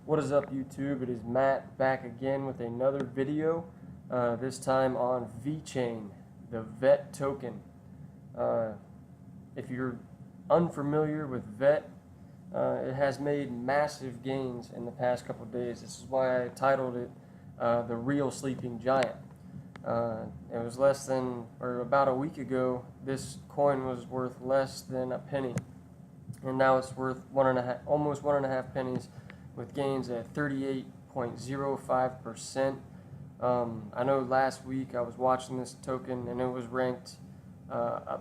What is up, YouTube? It is Matt back again with another video, this time on VeChain, the VET token. If you're unfamiliar with VET, it has made massive gains in the past couple of days. This is why I titled it The Real Sleeping Giant. It was about a week ago, this coin was worth less than a penny, and now it's worth almost 1.5 pennies, with gains at 38.05%. I know last week I was watching this token and it was ranked, I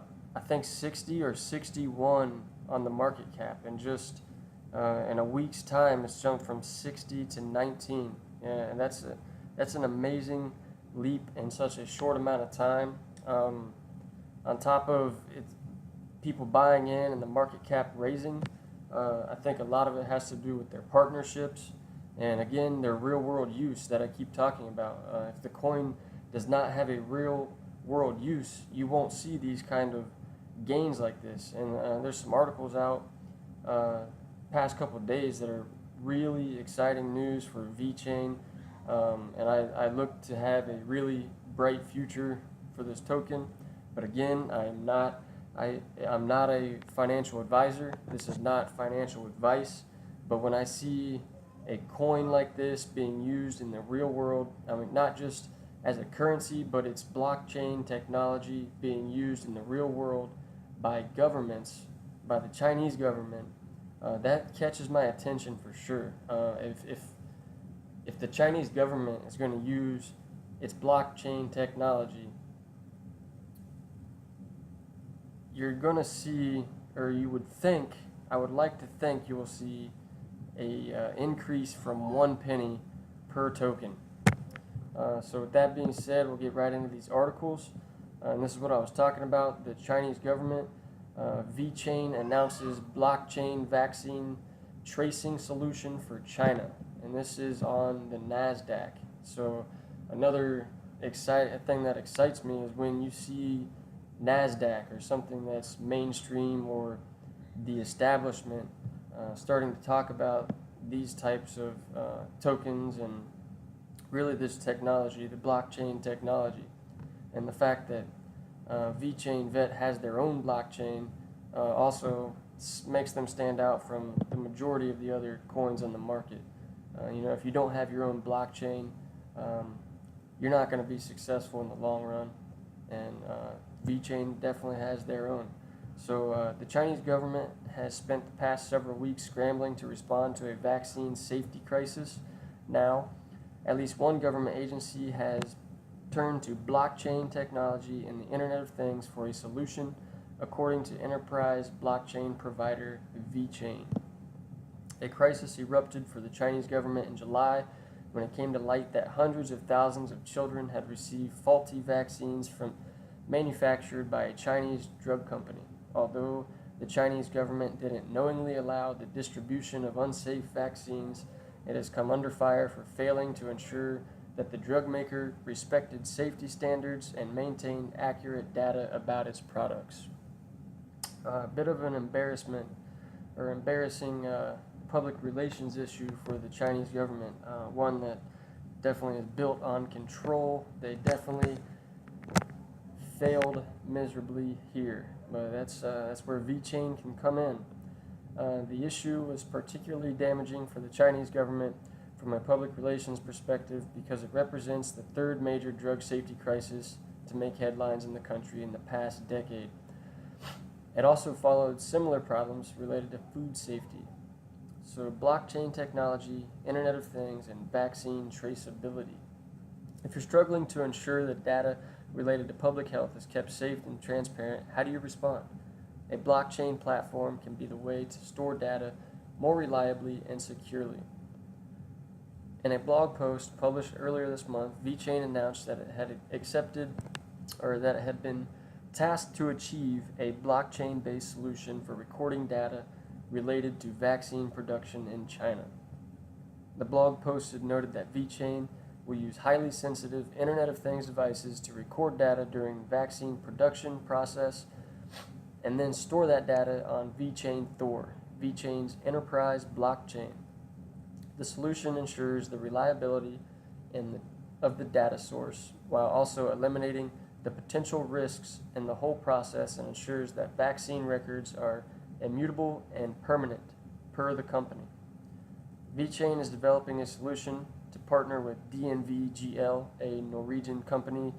think 60 or 61 on the market cap, and just in a week's time it's jumped from 60 to 19. And that's an amazing leap in such a short amount of time. On top of it, people buying in and the market cap raising, I think a lot of it has to do with their partnerships and, again, their real world use that I keep talking about. If the coin does not have a real world use, you won't see these kind of gains like this. And there's some articles out past couple of days that are really exciting news for VeChain, and I look to have a really bright future for this token. But again, I'm not a financial advisor. This is not financial advice. But when I see a coin like this being used in the real world, I mean, not just as a currency, but it's blockchain technology being used in the real world by governments, by the Chinese government, that catches my attention for sure. If the Chinese government is going to use its blockchain technology, you're going to see, or you would think, I would like to think you will see a increase from 1 penny per token. So with that being said, we'll get right into these articles. And this is what I was talking about. The Chinese government, VeChain, announces blockchain vaccine tracing solution for China. And this is on the NASDAQ. So another thing that excites me is when you see NASDAQ or something that's mainstream, or the establishment, starting to talk about these types of tokens and really this technology, the blockchain technology. And the fact that VeChain VET has their own blockchain also makes them stand out from the majority of the other coins on the market. If you don't have your own blockchain, you're not going to be successful in the long run, and VeChain definitely has their own. So the Chinese government has spent the past several weeks scrambling to respond to a vaccine safety crisis. Now, at least one government agency has turned to blockchain technology and the Internet of Things for a solution, according to enterprise blockchain provider VeChain. A crisis erupted for the Chinese government in July when it came to light that hundreds of thousands of children had received faulty vaccines manufactured by a Chinese drug company. Although the Chinese government didn't knowingly allow the distribution of unsafe vaccines, it has come under fire for failing to ensure that the drug maker respected safety standards and maintained accurate data about its products. A bit of an embarrassing public relations issue for the Chinese government, one that definitely is built on control. They definitely failed miserably here, but that's where VeChain can come in. The issue was particularly damaging for the Chinese government from a public relations perspective because it represents the third major drug safety crisis to make headlines in the country in the past decade. It also followed similar problems related to food safety. So blockchain technology, Internet of Things, and vaccine traceability. If you're struggling to ensure that data related to public health is kept safe and transparent, how do you respond? A blockchain platform can be the way to store data more reliably and securely. In a blog post published earlier this month, VeChain announced that it had been tasked to achieve a blockchain-based solution for recording data related to vaccine production in China. The blog post noted that VeChain will use highly sensitive Internet of Things devices to record data during vaccine production process and then store that data on VeChain Thor, VeChain's enterprise blockchain. The solution ensures the reliability of the data source while also eliminating the potential risks in the whole process and ensures that vaccine records are immutable and permanent per the company. VeChain is developing a solution to partner with DNVGL, a Norwegian company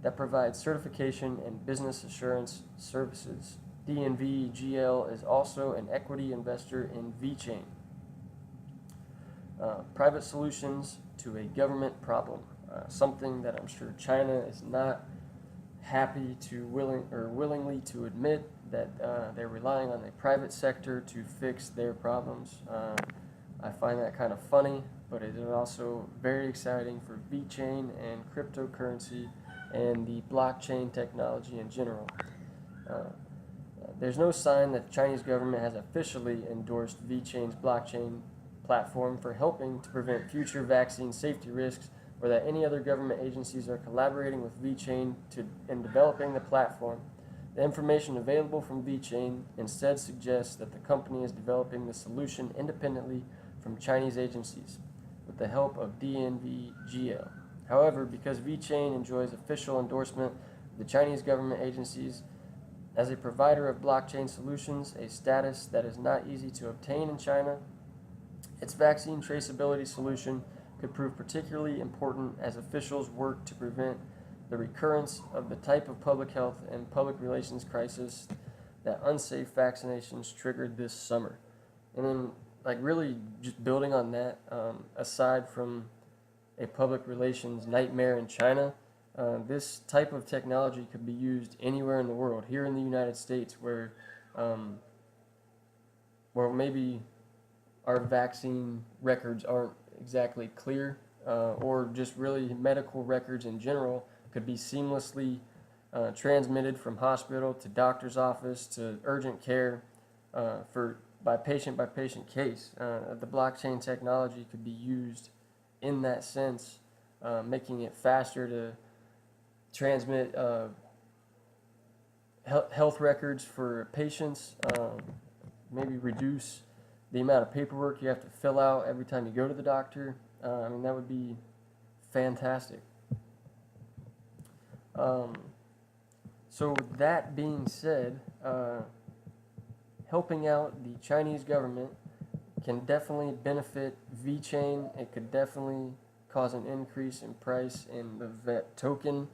that provides certification and business assurance services. DNVGL is also an equity investor in VeChain. Private solutions to a government problem, something that I'm sure China is not happy to willingly to admit that they're relying on the private sector to fix their problems. I find that kind of funny, but it is also very exciting for VeChain and cryptocurrency and the blockchain technology in general. There's no sign that the Chinese government has officially endorsed VeChain's blockchain platform for helping to prevent future vaccine safety risks, or that any other government agencies are collaborating with VeChain in developing the platform. The information available from VeChain instead suggests that the company is developing the solution independently from Chinese agencies with the help of DNVGL. However, because VeChain enjoys official endorsement of the Chinese government agencies as a provider of blockchain solutions, a status that is not easy to obtain in China, its vaccine traceability solution could prove particularly important as officials work to prevent the recurrence of the type of public health and public relations crisis that unsafe vaccinations triggered this summer. And then, really just building on that, aside from a public relations nightmare in China, this type of technology could be used anywhere in the world. Here in the United States, where maybe our vaccine records aren't exactly clear, or just really medical records in general could be seamlessly transmitted from hospital to doctor's office to urgent care by patient case. The blockchain technology could be used in that sense, making it faster to transmit health records for patients, maybe reduce the amount of paperwork you have to fill out every time you go to the doctor. That would be fantastic. So that being said, helping out the Chinese government can definitely benefit VeChain. It could definitely cause an increase in price in the VET token.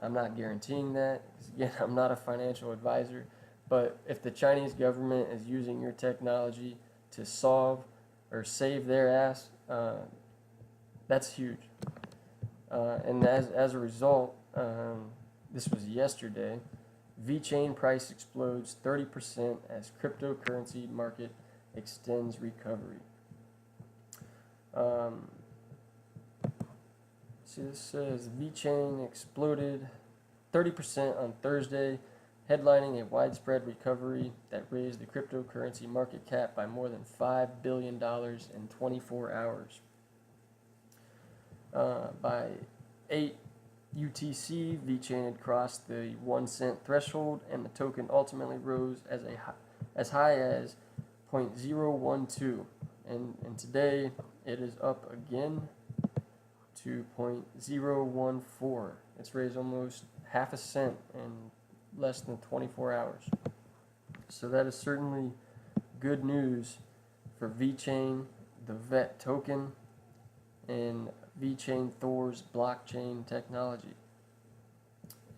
I'm not guaranteeing that, because again, I'm not a financial advisor. But if the Chinese government is using your technology to solve or save their ass, that's huge. And as a result, this was yesterday, VeChain price explodes 30% as cryptocurrency market extends recovery. See, this says VeChain exploded 30% on Thursday, headlining a widespread recovery that raised the cryptocurrency market cap by more than $5 billion in 24 hours. By 8 UTC, VeChain had crossed the 1 cent threshold, and the token ultimately rose as high as 0.012. And today it is up again to 0.014. It's raised almost half a cent in less than 24 hours. So that is certainly good news for VeChain, the VET token, and VeChain Thor's blockchain technology.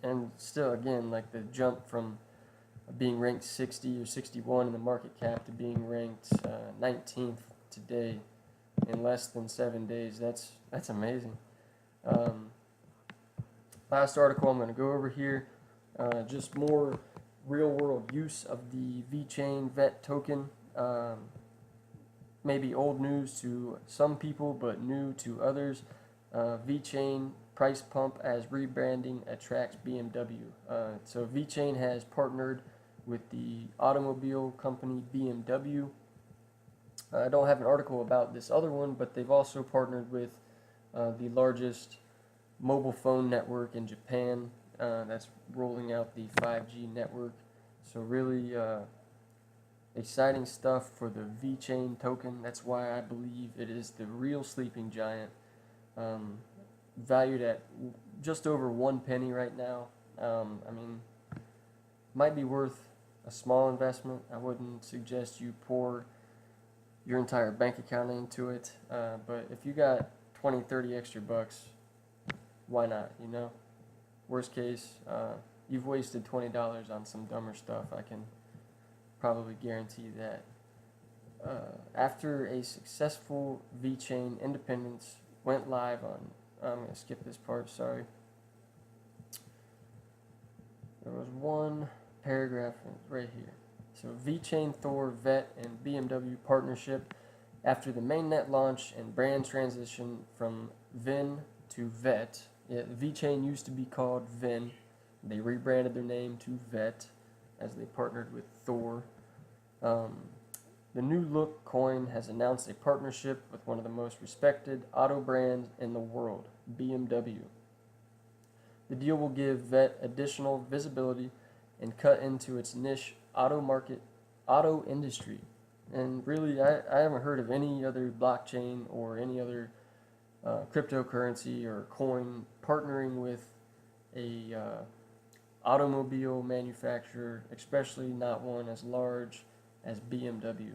And still, again, the jump from being ranked 60 or 61 in the market cap to being ranked 19th today in less than 7 days, that's amazing. Last article I'm going to go over here, just more real-world use of the VeChain VET token. Maybe old news to some people, but new to others. VeChain price pump as rebranding attracts BMW. So VeChain has partnered with the automobile company BMW. I don't have an article about this other one, but they've also partnered with the largest mobile phone network in Japan that's rolling out the 5G network. So really exciting stuff for the VeChain token. That's why I believe it is the real sleeping giant. Valued at just over 1 penny right now. I mean, might be worth a small investment. I wouldn't suggest you pour your entire bank account into it, but if you got 20, 30 extra bucks, why not, you know? Worst case, you've wasted $20 on some dumber stuff. I can probably guarantee that. After a successful VeChain independence went live on, I'm going to skip this part, sorry. There was one paragraph right here. So VeChain, Thor, VET, and BMW partnership after the mainnet launch and brand transition from VIN to VET. Yeah, VeChain used to be called VIN. They rebranded their name to VET as they partnered with Thor. The new look coin has announced a partnership with one of the most respected auto brands in the world, BMW. The deal will give VET additional visibility and cut into its niche auto industry. And really, I haven't heard of any other blockchain or any other cryptocurrency or coin partnering with a automobile manufacturer, especially not one as large as BMW.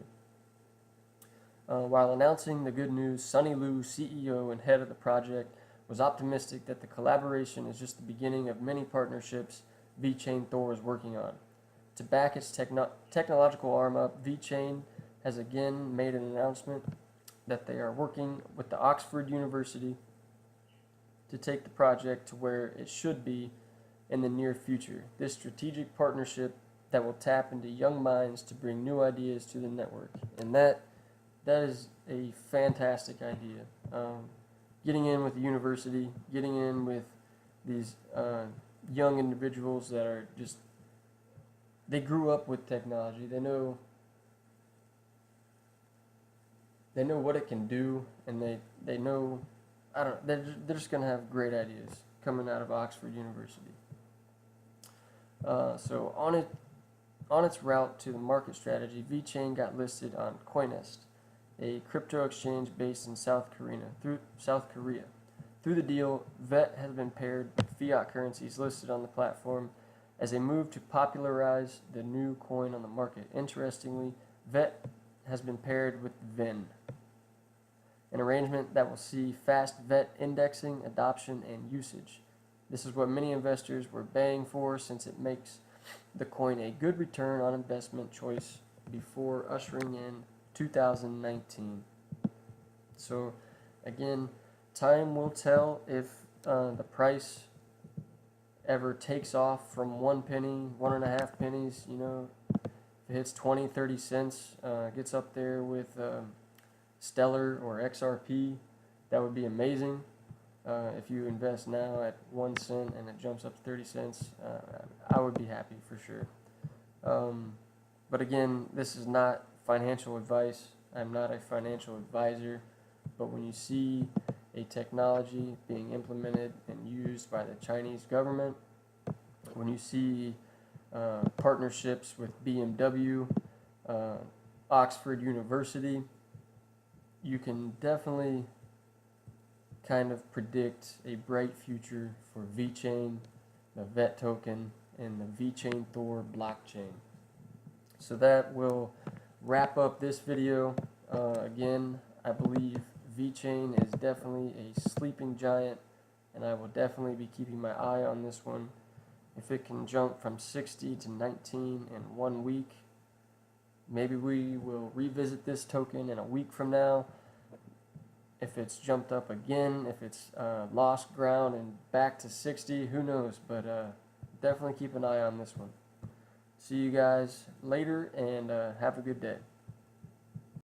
While announcing the good news, Sunny Lu, CEO and head of the project, was optimistic that the collaboration is just the beginning of many partnerships VeChain Thor is working on. To back its technological arm up, VeChain has again made an announcement that they are working with the Oxford University to take the project to where it should be in the near future. This strategic partnership that will tap into young minds to bring new ideas to the network. And that is a fantastic idea. Getting in with the university, getting in with these young individuals that are just, they grew up with technology. They know what it can do, and they know, they're just going to have great ideas coming out of Oxford University. So on its route to the market strategy, VeChain got listed on Coinest, a crypto exchange based in South Korea. Through the deal, VET has been paired with fiat currencies listed on the platform as a move to popularize the new coin on the market. Interestingly, VET has been paired with VIN, an arrangement that will see fast VET indexing, adoption, and usage. This is what many investors were baying for, since it makes the coin a good return on investment choice before ushering in 2019. So again, time will tell if the price ever takes off from 1 penny, 1.5 pennies, you know, if it hits 20, 30 cents, gets up there with Stellar or XRP, that would be amazing. If you invest now at 1 cent and it jumps up to 30 cents, I would be happy for sure. But again, this is not financial advice. I'm not a financial advisor. But when you see a technology being implemented and used by the Chinese government, when you see partnerships with BMW, Oxford University, you can definitely kind of predict a bright future for VeChain, the VET token, and the VeChain Thor blockchain. So that will wrap up this video. Again, I believe VeChain is definitely a sleeping giant, and I will definitely be keeping my eye on this one. If it can jump from 60 to 19 in 1 week, maybe we will revisit this token in a week from now. If it's jumped up again, if it's lost ground and back to 60, who knows? But definitely keep an eye on this one. See you guys later, and have a good day.